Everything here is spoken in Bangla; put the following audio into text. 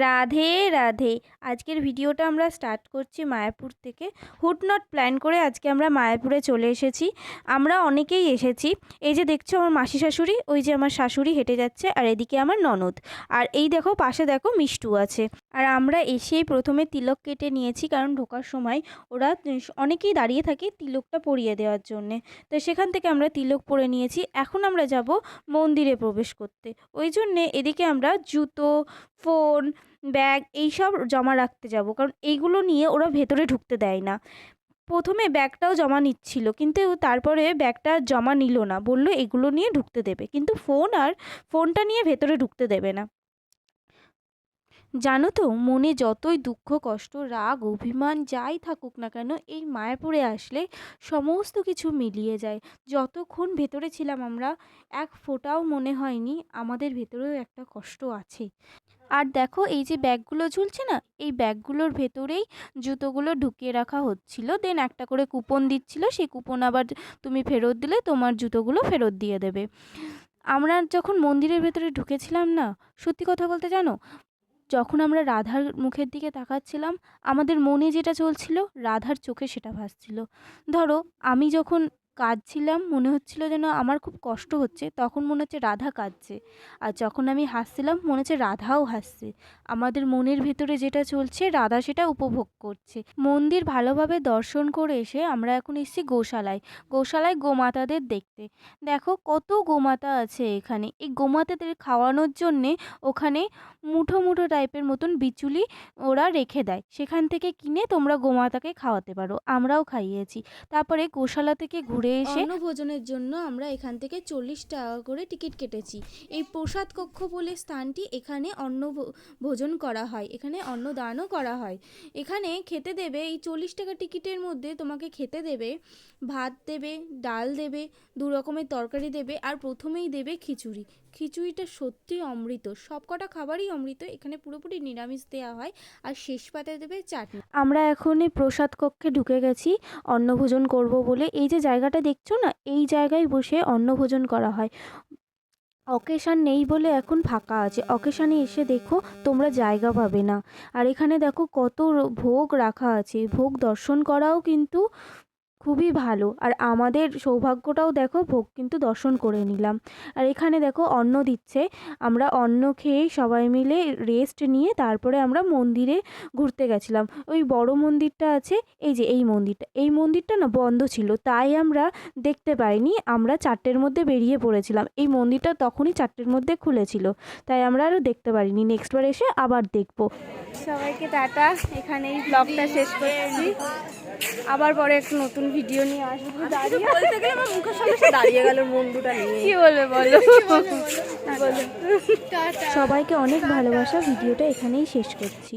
রাধে রাধে। আজকের ভিডিওটা আমরা স্টার্ট করছি মায়াপুর থেকে। হুট নট প্ল্যান করে আজকে আমরা মায়াপুরে চলে এসেছি। আমরা অনেকেই এসেছি। এই যে দেখছো আমার মাসি শাশুড়ি, ওই যে আমার শাশুড়ি হেঁটে যাচ্ছে, আর এদিকে আমার ননদ, আর এই দেখো পাশে দেখো মিষ্টু আছে। আর আমরা এসেই প্রথমে তিলক কেটে নিয়েছি, কারণ ঢোকার সময় ওরা অনেকেই দাঁড়িয়ে থাকে তিলকটা পরিয়ে দেওয়ার জন্যে। তো সেখান থেকে আমরা তিলক পরে নিয়েছি। এখন আমরা যাব মন্দিরে প্রবেশ করতে। ওই জন্যে এদিকে আমরা জুতো, ফোন, ব্যাগ এইসব জমা রাখতে যাব, কারণ এইগুলো নিয়ে ওরা ভেতরে ঢুকতে দেয় না। প্রথমে ব্যাগটাও জমা নিচ্ছিল, কিন্তু তারপরে ব্যাগটা জমা নিল না, বললো এগুলো নিয়ে ঢুকতে দেবে, কিন্তু ফোনটা নিয়ে ভেতরে ঢুকতে দেবে না। জানো তো, মনে যতই দুঃখ, কষ্ট, রাগ, অভিমান যাই থাকুক না কেন, এই মায়াপুরে আসলে সমস্ত কিছু মিলিয়ে যায়। যতক্ষণ ভেতরে ছিলাম আমরা, এক ফোঁটাও মনে হয়নি আমাদের ভেতরেও একটা কষ্ট আছে। আর দেখো এই যে ব্যাগগুলো ঝুলছে না, এই ব্যাগগুলোর ভেতরেই জুতোগুলো ঢুকিয়ে রাখা হচ্ছিল। দেন একটা করে কুপন দিচ্ছিল, সেই কুপন আবার তুমি ফেরত দিলে তোমার জুতোগুলো ফেরত দিয়ে দেবে। আমরা যখন মন্দিরের ভেতরে ঢুকেছিলাম না, সত্যি কথা বলতে জানো, যখন আমরা রাধার মুখের দিকে তাকাচ্ছিলাম, আমাদের মনে যেটা চলছিল রাধার চোখে সেটা ভাসছিল। ধরো আমি যখন কাঁদছিলাম, মনে হচ্ছিল যেন আমার খুব কষ্ট হচ্ছে, তখন মনে হচ্ছে রাধা কাঁদছে। আর যখন আমি হাসছিলাম, মনে হচ্ছে রাধাও হাসছে। আমাদের মনের ভেতরে যেটা চলছে রাধা সেটা উপভোগ করছে। মন্দির ভালোভাবে দর্শন করে এসে আমরা এখন এসেছি গোশালায়। গোশালায় গোমাতাদের দেখতে। দেখো কত গোমাতা আছে এখানে। এই গোমাতাদের খাওয়ানোর জন্যে ওখানে মুঠো মুঠো টাইপের মতন বিচুলি ওরা রেখে দেয়, সেখান থেকে কিনে তোমরা গোমাতাকে খাওয়াতে পারো। আমরাও খাইয়েছি। তারপরে গোশালা থেকে ঘুরে এসে অন্নভোজনের জন্য আমরা এখান থেকে 40 টাকা করে টিকিট কেটেছি। এই প্রসাদ কক্ষ বলে স্থানটি, এখানে ভোজন করা হয়, এখানে অন্নদানও করা হয়। এখানে খেতে দেবে, এই 40 টাকা টিকিটের মধ্যে তোমাকে খেতে দেবে, ভাত দেবে, ডাল দেবে, 2 রকমের তরকারি দেবে, আর প্রথমেই দেবে খিচুড়ি। খিচুড়িটা সত্যি অমৃত, সব কটা খাবারই অমৃত। এখানে পুরোপুরি নিরামিষ দেওয়া হয়, আর শেষ পাতায় দেবে চাটনি। আমরা এখনই প্রসাদ কক্ষে ঢুকে গেছি অন্নভোজন করব বলে। এই যে জায়গাটা দেখছো না, এই জায়গায় বসে অন্নভোজন করা হয়। অকেশান নেই বলে এখন ফাঁকা আছে, অকেশানে এসে দেখো তোমরা জায়গা পাবে না। আর এখানে দেখো কত ভোগ রাখা আছে, ভোগ দর্শন করাও কিন্তু খুবই ভালো। আর আমাদের সৌভাগ্যটাও দেখো, ভোগ কিন্তু দর্শন করে নিলাম। আর এখানে দেখো অন্ন দিচ্ছে, আমরা অন্ন খেয়ে সবাই মিলে রেস্ট নিয়ে তারপরে আমরা মন্দিরে ঘুরতে গেছিলাম। ওই বড় মন্দিরটা আছে, এই যে এই মন্দিরটা না বন্ধ ছিল, তাই আমরা দেখতে পাইনি। আমরা 4টের মধ্যে বেরিয়ে পড়েছিলাম, এই মন্দিরটা তখনই 4টের মধ্যে খুলেছিল, তাই আমরা আরও দেখতে পারিনি। নেক্সট বার এসে আবার দেখবো। সবাইকে টাটা, এখানেই ব্লগটা শেষ করছি। আবার পরে একটু নতুন ভিডিও নিয়ে আসবো। দাঁড়িয়ে বলতে গেলে আমার মুখের সামনে দাঁড়িয়ে গেল মন্ডুটা নিয়ে। কি বলবে বলো। সবাইকে অনেক ভালোবাসা, ভিডিওটা এখানেই শেষ করছি।